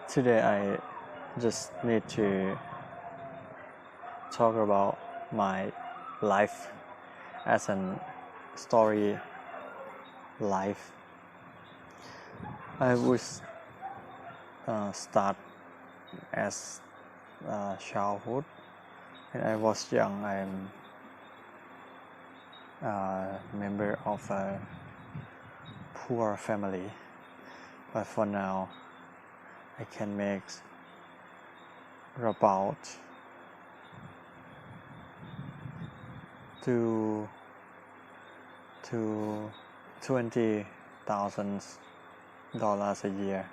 Today I just need to talk about my life as an story life. I would start as childhood. When I was young, I'm a member of a poor family, but for now I can make about to $20,000 a year.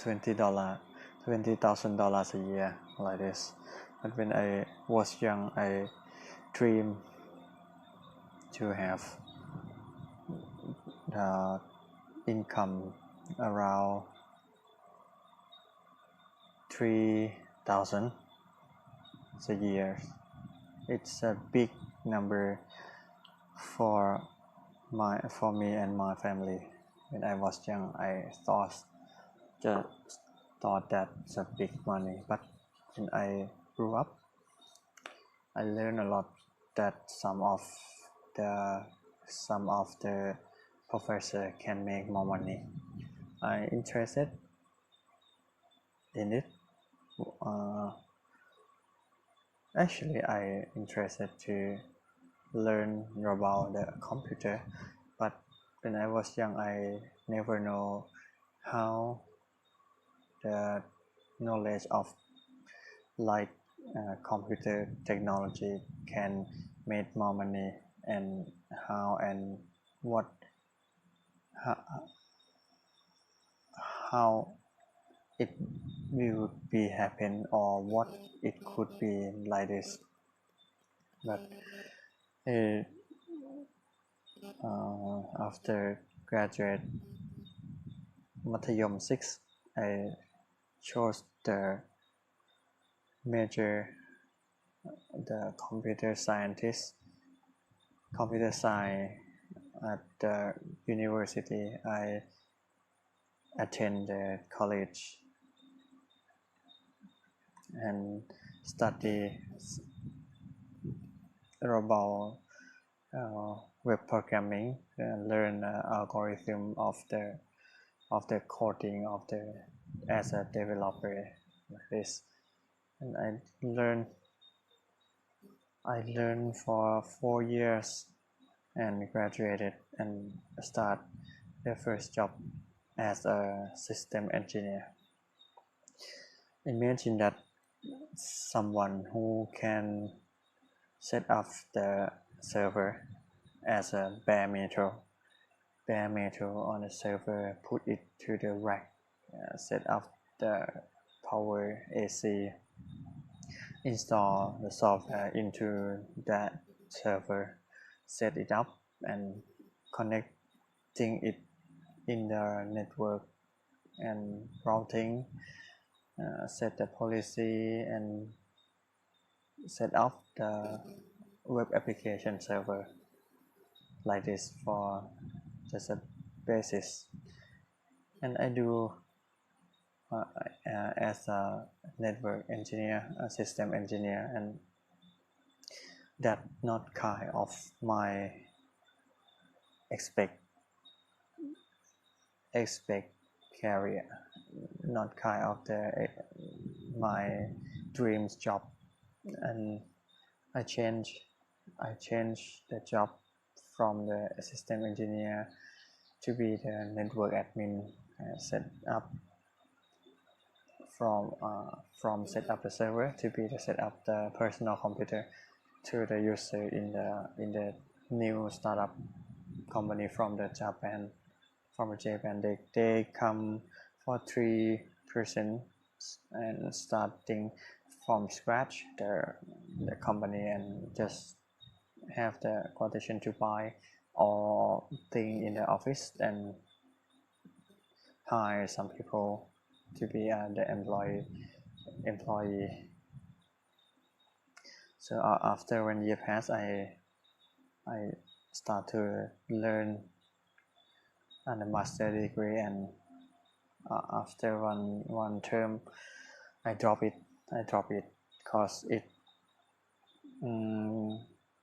$20,000 a year, like this. But when I was young, I dreamed to have the income around 3,000 a year. It's a big number for me and my family. When I was young, I just thought that's a big money, but when I grew up, I learned a lot that the some of the professor can make more money. I interested in it. Actually, I interested to learn about the computer, but when I was young, I never know how the knowledge of like computer technology can make more money, and how and what how, how it will be happen or what it could be like this. But after graduate Mathayom 6, I chose the major, the computer science at the university. I attend the college and study about web programming, learn algorithm of the coding of the as a developer, like this. And I learned for 4 years and graduated and start the first job as a system engineer. Imagine that someone who can set up the server as a bare metal on the server, put it to the rack, set up the power AC, install the software into that server, set it up and connecting it in the network and routing, set the policy and set up the web application server, like this, for just a basis. And I do as a network engineer, a system engineer, and that not kind of my expect career, not kind of my dreams job. And I changed the job from the system engineer to be the network admin, set up from set up the server to be the set up the personal computer to the user in the new startup company from Japan. They come for 3% and starting from scratch the company, and just have the quotation to buy all thing in the office and hire some people to be the employee. So after 1 year passed, I start to learn and a master degree, and after one term I drop it because it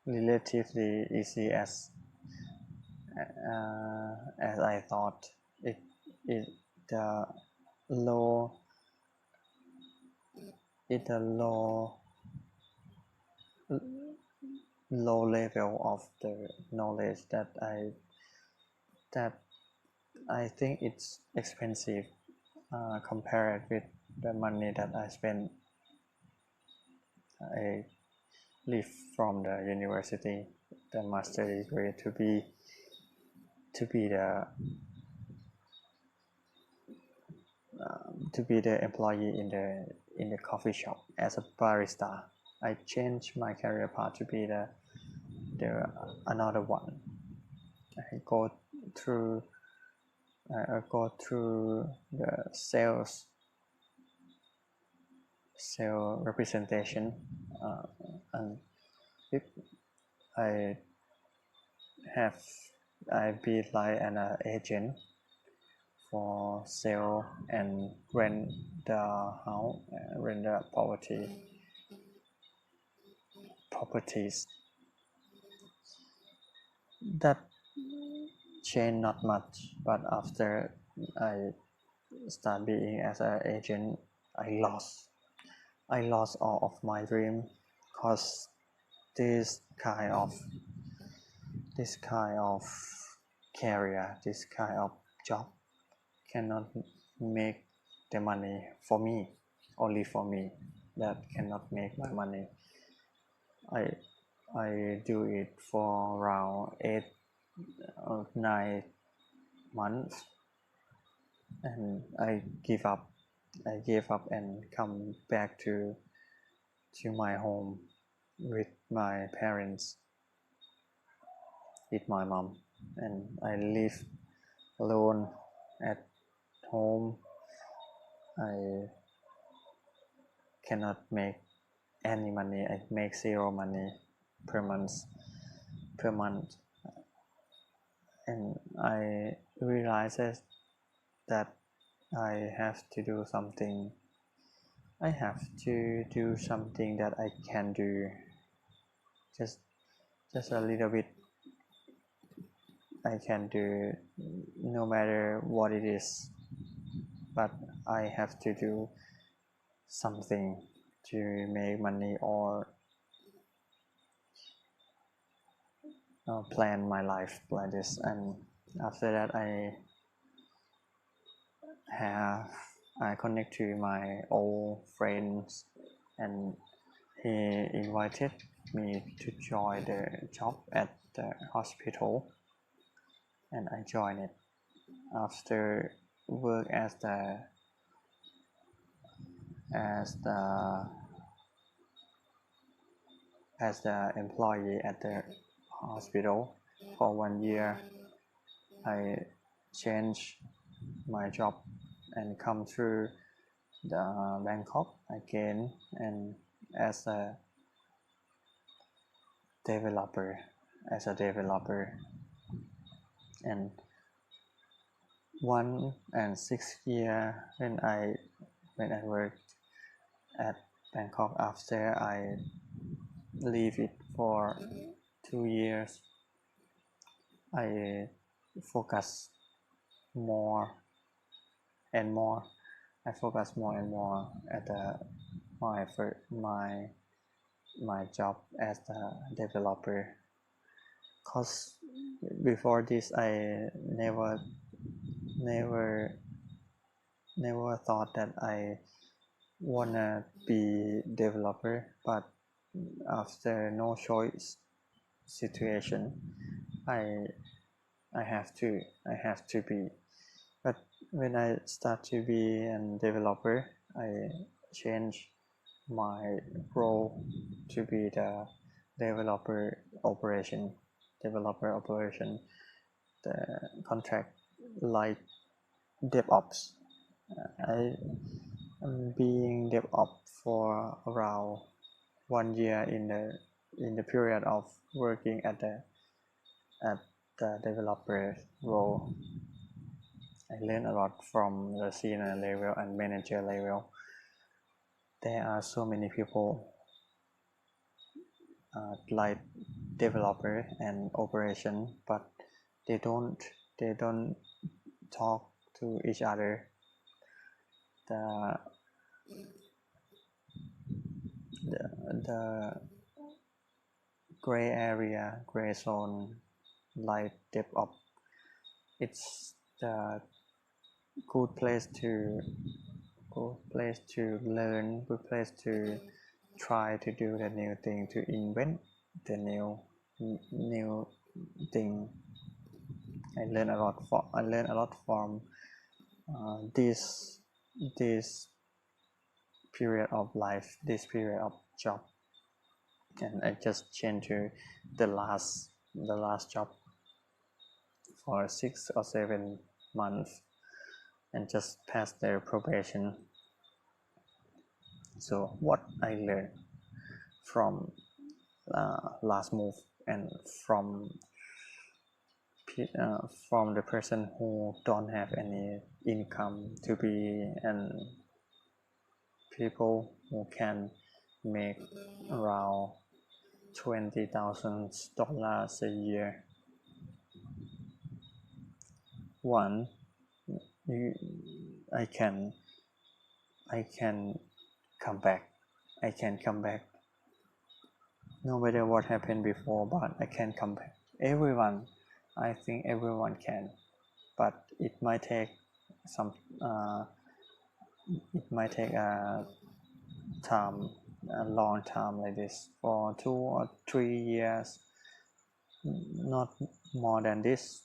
relatively easy as I thought. It the low it a low level of the knowledge that I think it's expensive compared with the money that I spend. I leave from the university, the master degree, to be the employee in the coffee shop as a barista. I changed my career path to be the another one. I go through the sales representation, and if I have be like an agent for sale and rent the house, rent the properties. That changed not much, but after I start being as an agent, I lost all of my dream, because this kind of career, this kind of job cannot make the money for me, only for me. That cannot make my money. I do it for around 8 or 9 months, and I gave up and come back to my home with my parents, with my mom, and I live alone at home. I cannot make any money. I make zero money per month, and I realized that I have to do something. I have to do something that I can do, just a little bit. I can do no matter what it is, but I have to do something to make money or plan my life like this. And after that, I connect to my old friends, and he invited me to join the job at the hospital, and I joined it. After work as the employee at the hospital for 1 year, I changed my job and come through the Bangkok again, and as a developer, and 1 and 6 year when I worked at Bangkok. After I leave it for 2 years, I focus more and more. I focus more and more at my job as a developer, cause before this I never thought that I wanna be developer, but after no choice situation, I have to be. But when I start to be a developer, I change my role to be the developer operation, the contract like DevOps. I am being DevOps for around 1 year in the period of working at the developer role. I learned a lot from the senior level and manager level. There are so many people like developer and operation, but they don't talk to each other. The the gray area, gray zone, like DevOps, it's the good place to learn, good place to try to do the new thing, to invent the new thing. I learned a lot from this period of life, this period of job, and I just changed to the last job for 6 or 7 months and just passed their probation. So what I learned from last move and from the person who don't have any income to be and people who can make around $20,000 a year. One, I can come back. I can come back. No matter what happened before, but I can come back. Everyone, I think everyone can, but it might take some. It might take a long time like this, for 2 or 3 years, not more than this.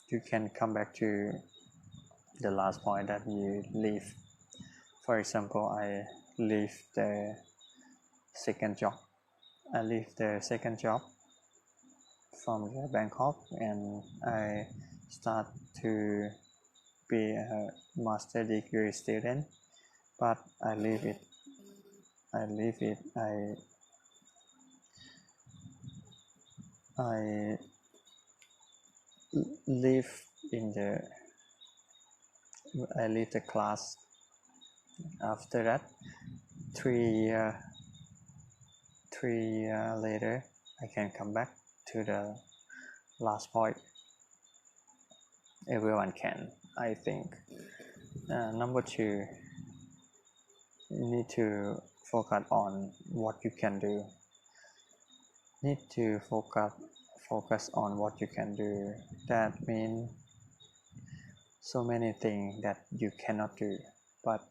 You can come back to the last point that you leave. For example, I leave the second job. I leave the second job from the Bangkok and I start to be a master degree student, but I leave it. I leave the class. After that, 3 years later, I can come back to the last point. Everyone can, I think. Number 2, you need to focus on what you can do. Need to focus on what you can do. That means so many things that you cannot do, but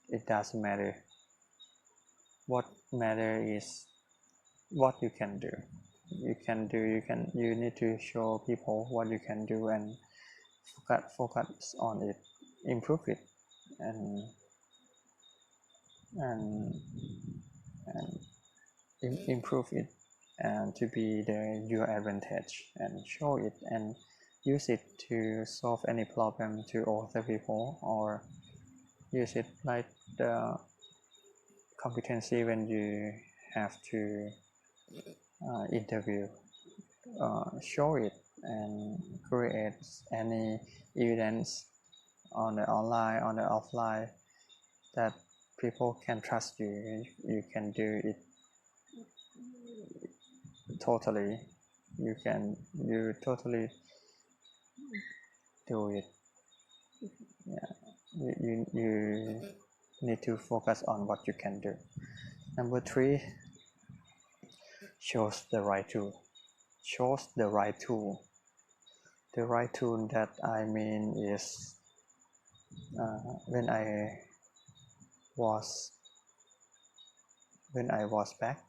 it doesn't matter. What matters is what you can do. You need to show people what you can do and focus on it, improve it, and improve it, and to be your advantage, and show it and use it to solve any problem to other people, or use it like the competency when you have to interview. Show it and create any evidence on the online, on the offline, that people can trust you. You can do it totally. You totally do it. You need to focus on what you can do. Number 3, choose the right tool. The right tool that I mean is when I was back,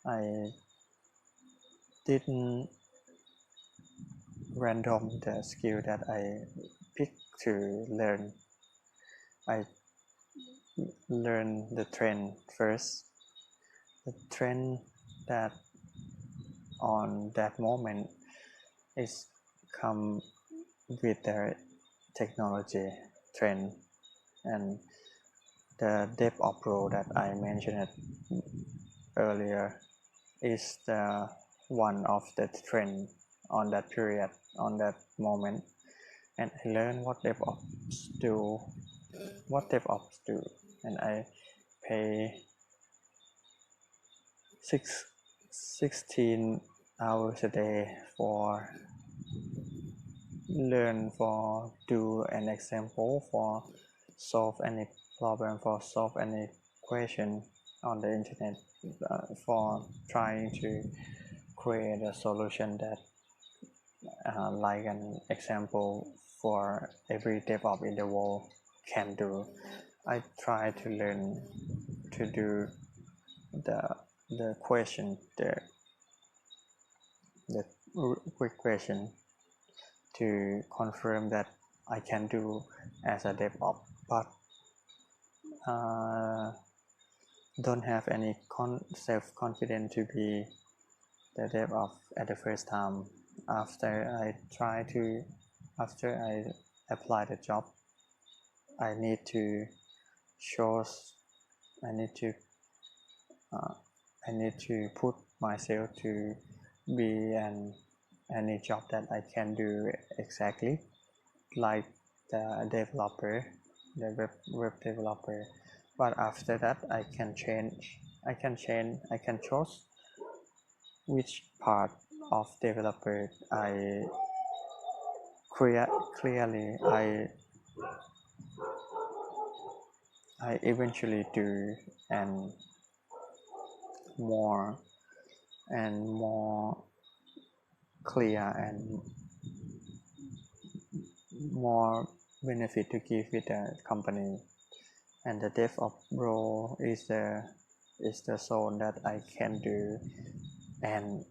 I didn't random the skill that I picked to learn. I learned the trend first. The trend that on that moment is come with the technology trend, and the DevOps role that I mentioned earlier is the one of the trend on that period, on that moment. and I learn what DevOps do, and I pay 16 hours a day for learn, for do an example, for solve any problem, for solve any question on the internet, for trying to create a solution that like an example for every DevOps in the world can do. I try to learn to do the question, the quick question to confirm that I can do as a DevOps, but don't have any self-confidence to be the DevOps at the first time. After I apply the job, I need to shows I need to put myself to be any job that I can do exactly, like the developer, the web developer. But after that, I can choose which part of developer clearly I eventually do, and more clear and more benefit to give with the company. And the DevOps role is the zone that I can do, and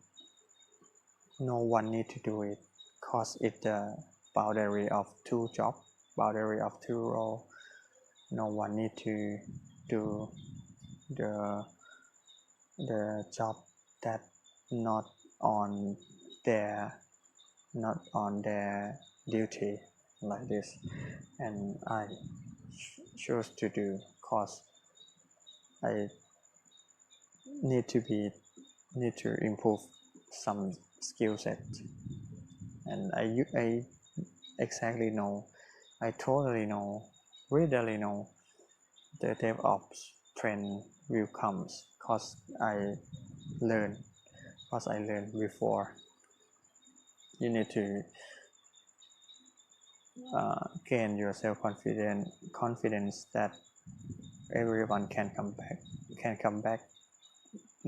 no one need to do it, cause it's the boundary of two jobs, boundary of two roles. No one need to do the job that not on their duty, like this, and I choose to do, cause I need to improve some skill set, and I exactly know, I totally know, readily know the DevOps trend will comes, cause I learned before. You need to gain your confidence that everyone can come back.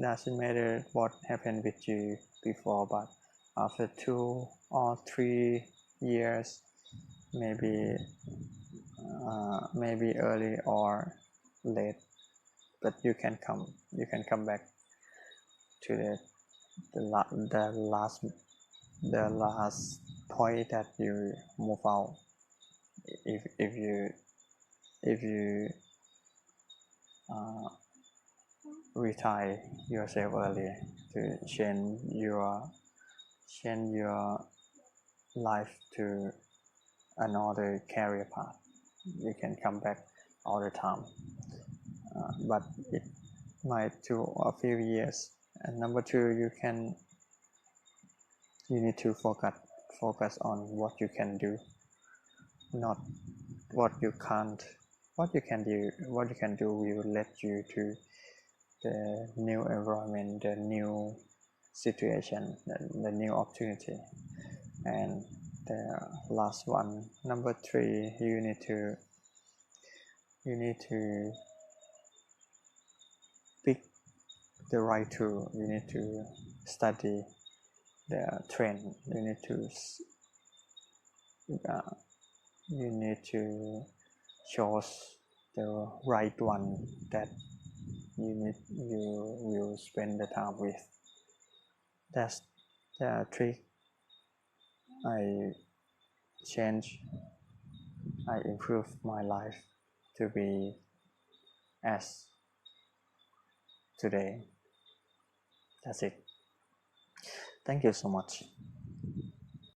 Doesn't matter what happened with you before, but after 2 or 3 years, maybe early or late, but you can come back to the last point that you move out, if you retire yourself early, to change your life to another career path. You can come back all the time, but it might take a few years. And number two, you need to focus on what you can do, not what you can't. What you can do will lead you to the new environment, the new situation, the new opportunity. And the last one, number three, you need to pick the right tool. You need to study the trend. You need to choose the right one that you will spend the time with. That's the trick I improve my life to be as today. That's it. Thank you so much.